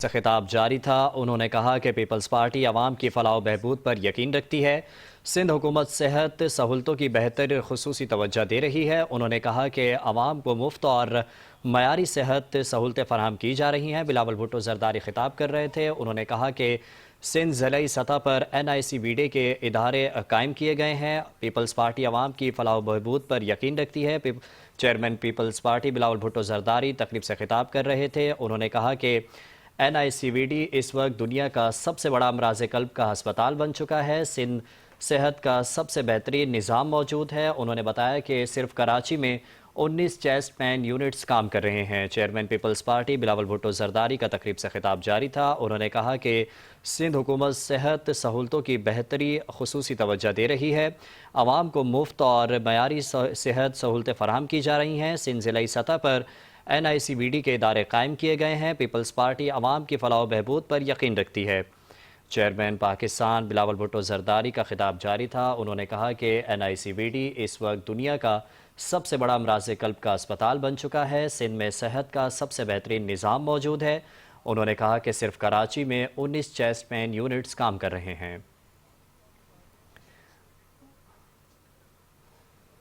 سے خطاب جاری تھا۔ انہوں نے کہا کہ پیپلز پارٹی عوام کی فلاح و بہبود پر یقین رکھتی ہے۔ سندھ حکومت صحت سہولتوں کی بہتر خصوصی توجہ دے رہی ہے۔ انہوں نے کہا کہ عوام کو مفت اور معیاری صحت سہولتیں فراہم کی جا رہی ہیں۔ بلاول بھٹو زرداری خطاب کر رہے تھے۔ انہوں نے کہا کہ سندھ ضلعی سطح پر NICVD کے ادارے قائم کیے گئے ہیں۔ پیپلز پارٹی عوام کی فلاح و بہبود پر یقین رکھتی ہے۔ چیئرمین پیپلز پارٹی بلاول بھٹو زرداری تقریب سے خطاب کر رہے تھے۔ انہوں نے کہا کہ NICVD اس وقت دنیا کا سب سے بڑا امراض قلب کا ہسپتال بن چکا ہے۔ سندھ صحت کا سب سے بہترین نظام موجود ہے۔ انہوں نے بتایا کہ صرف کراچی میں 19 چیسٹ پین یونٹس کام کر رہے ہیں۔ چیئرمین پیپلز پارٹی بلاول بھٹو زرداری کا تقریب سے خطاب جاری تھا۔ انہوں نے کہا کہ سندھ حکومت صحت سہولتوں کی بہتری خصوصی توجہ دے رہی ہے۔ عوام کو مفت اور معیاری صحت سہولتیں فراہم کی جا رہی ہیں۔ سندھ ضلعی سطح پر NICVD کے ادارے قائم کیے گئے ہیں۔ پیپلز پارٹی عوام کی فلاح و بہبود پر یقین رکھتی ہے۔ چیئرمین پاکستان بلاول بھٹو زرداری کا خطاب جاری تھا۔ انہوں نے کہا کہ NICVD اس وقت دنیا کا سب سے بڑا امراض قلب کا اسپتال بن چکا ہے۔ سندھ میں صحت کا سب سے بہترین نظام موجود ہے۔ انہوں نے کہا کہ صرف کراچی میں 19 چیسٹ پین یونٹس کام کر رہے ہیں۔